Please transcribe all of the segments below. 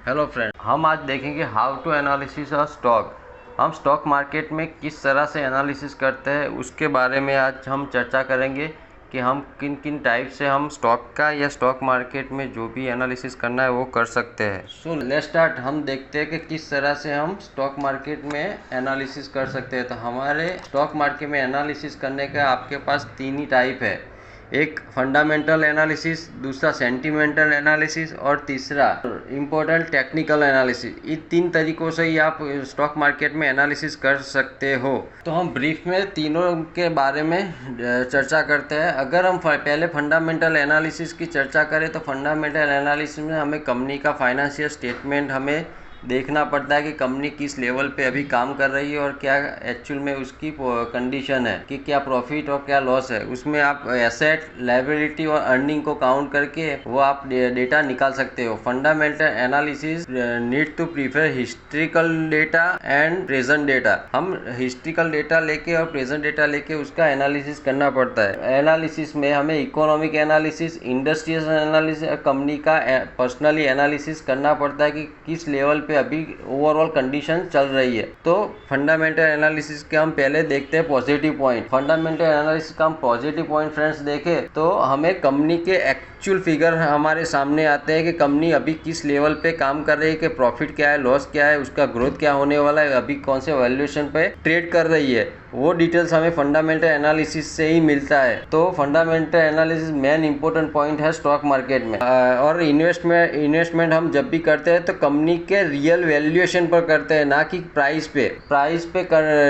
Hello friend, हम आज देखेंगे how to analysis a stock. हम स्टॉक मार्केट में किस तरह से एनालिसिस करते हैं उसके बारे में आज हम चर्चा करेंगे कि हम किन किन टाइप से हम स्टॉक का या स्टॉक मार्केट में जो भी एनालिसिस करना है वो कर सकते हैं। So let's start. हम देखते हैं कि किस तरह से हम स्टॉक मार्केट में एनालिसिस कर सकते हैं। तो हमारे स्टॉक मार्केट में एनालिसिस करने का आपके पास तीन ही टाइप है, एक फंडामेंटल एनालिसिस, दूसरा सेंटिमेंटल एनालिसिस और तीसरा इम्पोर्टेंट टेक्निकल एनालिसिस। इन तीन तरीकों से ही आप स्टॉक मार्केट में एनालिसिस कर सकते हो। तो हम ब्रीफ में तीनों के बारे में चर्चा करते हैं। अगर हम पहले फंडामेंटल एनालिसिस की चर्चा करें तो फंडामेंटल एनालिसिस में हमें कंपनी का फाइनेंशियल स्टेटमेंट हमें देखना पड़ता है कि कंपनी किस लेवल पे अभी काम कर रही है और क्या एक्चुअल में उसकी कंडीशन है, कि क्या प्रॉफिट और क्या लॉस है। उसमें आप एसेट, लायबिलिटी और अर्निंग को काउंट करके वो आप डेटा निकाल सकते हो। Fundamental analysis need to prefer historical data and present data. हम हिस्ट्रिकल डेटा लेके और प्रेजेंट डेटा लेके उसका एनालिसिस करना पड़ता है। एनालिसिस में हमें economic analysis, industrial analysis, company का पर्सनली एनालिसिस करना पड़ता है कि किस लेवल पे अभी ओवरऑल कंडीशन चल रही है। तो फंडामेंटल एनालिसिस के हम पहले देखते हैं पॉजिटिव पॉइंट। फंडामेंटल एनालिसिस का हम पॉजिटिव पॉइंट फ्रेंड्स देखें तो हमें कंपनी के एक्चुअल फिगर हमारे सामने आते हैं कि कंपनी अभी किस लेवल पे काम कर रही है, कि प्रॉफिट क्या है, लॉस क्या है, उसका ग्रोथ क्या होने वाला है, अभी कौन से वैल्यूएशन पे ट्रेड कर रही है। वो डिटेल्स हमें फंडामेंटल एनालिसिस से ही मिलता है। तो fundamental analysis main important point है स्टॉक मार्केट में। और इन्वेस्टमेंट हम जब भी करते हैं तो कंपनी के रियल वैल्यूएशन पर करते हैं, ना कि प्राइस पे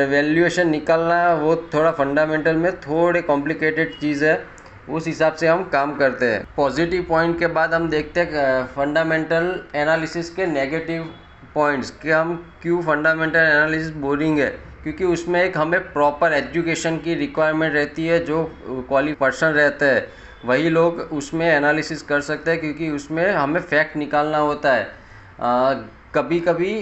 वैल्यूएशन निकालना वो थोड़ा फंडामेंटल में थोड़े कॉम्प्लिकेटेड चीज़ है। उस हिसाब से हम काम करते हैं। पॉजिटिव पॉइंट के बाद हम देखते हैं फंडामेंटल एनालिसिस के नेगेटिव पॉइंट्स, कि हम क्यों फंडामेंटल एनालिसिस बोरिंग है। क्योंकि उसमें एक हमें प्रॉपर एजुकेशन की रिक्वायरमेंट रहती है। जो क्वालिफाइड पर्सन रहते हैं वही लोग उसमें एनालिसिस कर सकते हैं, क्योंकि उसमें हमें फैक्ट निकालना होता है। कभी कभी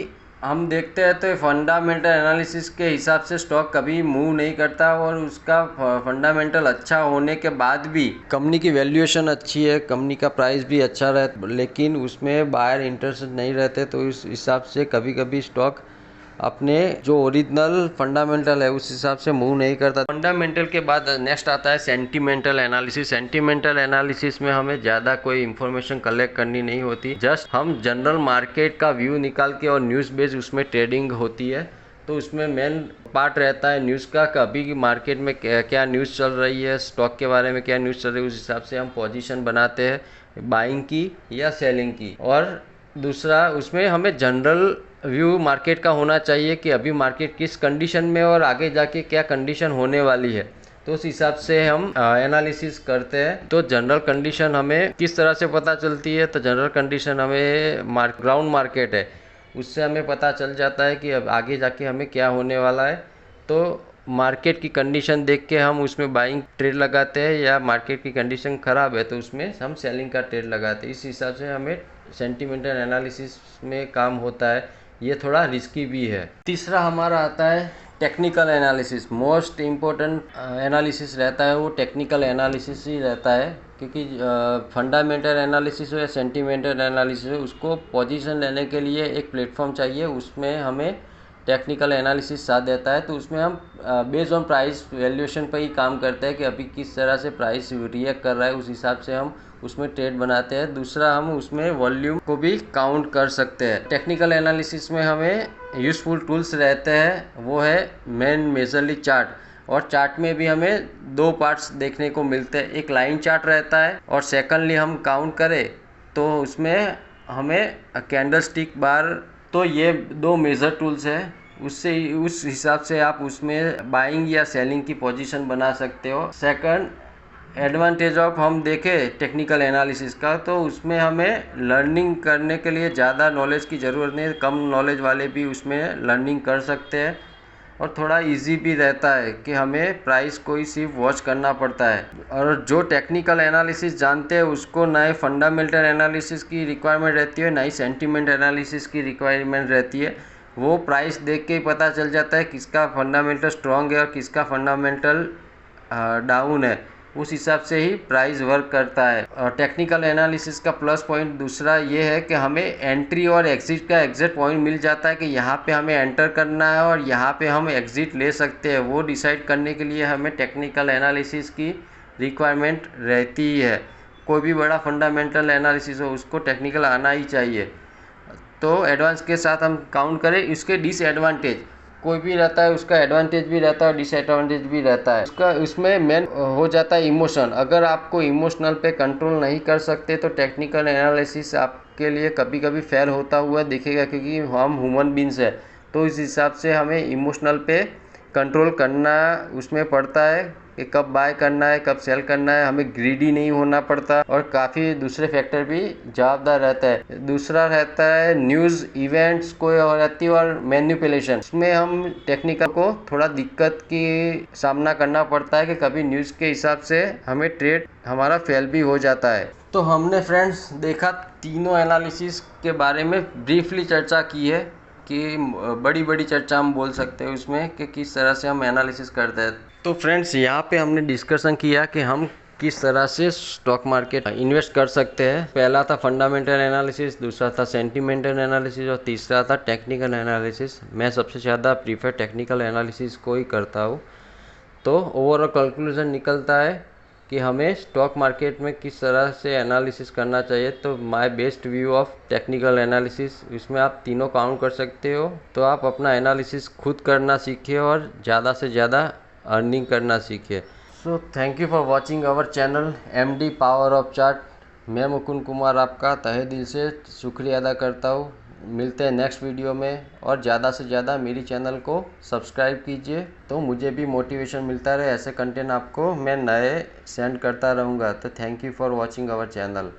हम देखते हैं तो फंडामेंटल एनालिसिस के हिसाब से स्टॉक कभी मूव नहीं करता और उसका फंडामेंटल अच्छा होने के बाद भी कंपनी की वैल्यूएशन अच्छी है, कंपनी का प्राइस भी अच्छा रहता, लेकिन उसमें बायर इंटरेस्टेड नहीं रहते। तो इस हिसाब से कभी कभी स्टॉक अपने जो ओरिजिनल फंडामेंटल है उस हिसाब से मूव नहीं करता। फंडामेंटल के बाद नेक्स्ट आता है सेंटिमेंटल एनालिसिस। सेंटिमेंटल एनालिसिस में हमें ज़्यादा कोई इन्फॉर्मेशन कलेक्ट करनी नहीं होती, जस्ट हम जनरल मार्केट का व्यू निकाल के और न्यूज़ बेस्ड उसमें ट्रेडिंग होती है। तो उसमें मेन पार्ट रहता है न्यूज़ का, कभी की मार्केट में क्या न्यूज़ चल रही है, स्टॉक के बारे में क्या न्यूज़ चल रही है, उस हिसाब से हम पोजीशन बनाते हैं बाइंग की या सेलिंग की। और दूसरा उसमें हमें जनरल व्यू मार्केट का होना चाहिए कि अभी मार्केट किस कंडीशन में और आगे जाके क्या कंडीशन होने वाली है। तो उस हिसाब से हम एनालिसिस करते हैं। तो जनरल कंडीशन हमें किस तरह से पता चलती है, तो जनरल कंडीशन हमें ग्राउंड मार्केट है उससे हमें पता चल जाता है कि अब आगे जाके हमें क्या होने वाला है। तो मार्केट की कंडीशन देख के हम उसमें बाइंग ट्रेड लगाते हैं, या मार्केट की कंडीशन ख़राब है तो उसमें हम सेलिंग का ट्रेड लगाते हैं। इस हिसाब से हमें सेंटिमेंटल एनालिसिस में काम होता है। ये थोड़ा रिस्की भी है। तीसरा हमारा आता है technical analysis. Most important analysis रहता है वो टेक्निकल एनालिसिस ही रहता है, क्योंकि फंडामेंटल एनालिसिस हो या सेंटिमेंटल एनालिसिस हो, उसको पोजीशन लेने के लिए एक प्लेटफॉर्म चाहिए। उसमें हमें टेक्निकल एनालिसिस साथ देता है। तो उसमें हम बेस्ड ऑन प्राइस वैल्यूएशन पर ही काम करते हैं कि अभी किस तरह से प्राइस रिएक्ट कर रहा है, उस हिसाब से हम उसमें ट्रेड बनाते हैं। दूसरा हम उसमें वॉल्यूम को भी काउंट कर सकते हैं। टेक्निकल एनालिसिस में हमें यूज़फुल टूल्स रहते हैं, वो है मेन मेजरली चार्ट। और चार्ट में भी हमें दो पार्ट्स देखने को मिलते हैं, एक लाइन चार्ट रहता है और सेकंडली हम काउंट करें तो उसमें हमें कैंडल स्टिक बार। तो ये दो मेजर टूल्स हैं, उससे उस हिसाब से आप उसमें बाइंग या सेलिंग की पोजीशन बना सकते हो। सेकंड एडवांटेज ऑफ हम देखें टेक्निकल एनालिसिस का, तो उसमें हमें लर्निंग करने के लिए ज़्यादा नॉलेज की ज़रूरत नहीं है, कम नॉलेज वाले भी उसमें लर्निंग कर सकते हैं। और थोड़ा इजी भी रहता है कि हमें प्राइस को ही सिर्फ वॉच करना पड़ता है। और जो टेक्निकल एनालिसिस जानते हैं उसको ना ही फंडामेंटल एनालिसिस की रिक्वायरमेंट रहती है, ना ही सेंटिमेंट एनालिसिस की रिक्वायरमेंट रहती है। वो प्राइस देख के ही पता चल जाता है किसका फंडामेंटल स्ट्रॉन्ग है और किसका फंडामेंटल डाउन है। उस हिसाब से ही प्राइस वर्क करता है। और टेक्निकल एनालिसिस का प्लस पॉइंट दूसरा ये है कि हमें एंट्री और एग्जिट का एग्जैक्ट पॉइंट मिल जाता है कि यहाँ पे हमें एंटर करना है और यहाँ पे हम एग्जिट ले सकते हैं। वो डिसाइड करने के लिए हमें टेक्निकल एनालिसिस की रिक्वायरमेंट रहती ही है। कोई भी बड़ा फंडामेंटल एनालिसिस हो उसको टेक्निकल आना ही चाहिए। तो एडवांस के साथ हम काउंट करें, इसके डिसएडवांटेज कोई भी रहता है, उसका एडवांटेज भी रहता है और डिसएडवांटेज भी रहता है। उसमें मेन हो जाता है इमोशन। अगर आपको इमोशनल पे कंट्रोल नहीं कर सकते तो टेक्निकल एनालिसिस आपके लिए कभी कभी फेल होता हुआ दिखेगा, क्योंकि हम ह्यूमन बींग्स है। तो इस हिसाब से हमें इमोशनल पे कंट्रोल करना उसमें पड़ता है कि कब बाय करना है, कब सेल करना है। हमें ग्रीडी नहीं होना पड़ता और काफ़ी दूसरे फैक्टर भी जवाबदार रहता है। दूसरा रहता है न्यूज़ इवेंट्स कोई हो रहती है और मैनिपुलेशन। इसमें हम टेक्निकल को थोड़ा दिक्कत की सामना करना पड़ता है कि कभी न्यूज़ के हिसाब से हमें ट्रेड हमारा फेल भी हो जाता है। तो हमने फ्रेंड्स देखा तीनों एनालिसिस के बारे में ब्रीफली चर्चा की है कि बड़ी बड़ी चर्चा हम बोल सकते हैं उसमें कि किस तरह से हम एनालिसिस करते हैं। तो फ्रेंड्स यहाँ पे हमने डिस्कशन किया कि हम किस तरह से स्टॉक मार्केट इन्वेस्ट कर सकते हैं। पहला था फंडामेंटल एनालिसिस, दूसरा था सेंटिमेंटल एनालिसिस और तीसरा था टेक्निकल एनालिसिस। मैं सबसे ज़्यादा प्रीफर टेक्निकल एनालिसिस को ही करता हूँ। तो ओवरऑल कंक्लूजन निकलता है कि हमें स्टॉक मार्केट में किस तरह से एनालिसिस करना चाहिए। तो my best view of technical analysis, इसमें आप तीनों काउंट कर सकते हो। तो आप अपना एनालिसिस खुद करना सीखिए और ज़्यादा से ज़्यादा अर्निंग करना सीखिए। So thank you for watching our channel MD power of chart. मैं मुकुंद कुमार आपका तहे दिल से शुक्रिया अदा करता हूँ। मिलते हैं नेक्स्ट वीडियो में और ज़्यादा से ज़्यादा मेरी चैनल को सब्सक्राइब कीजिए तो मुझे भी मोटिवेशन मिलता रहे। ऐसे कंटेंट आपको मैं नए सेंड करता रहूँगा। तो thank you for watching our channel.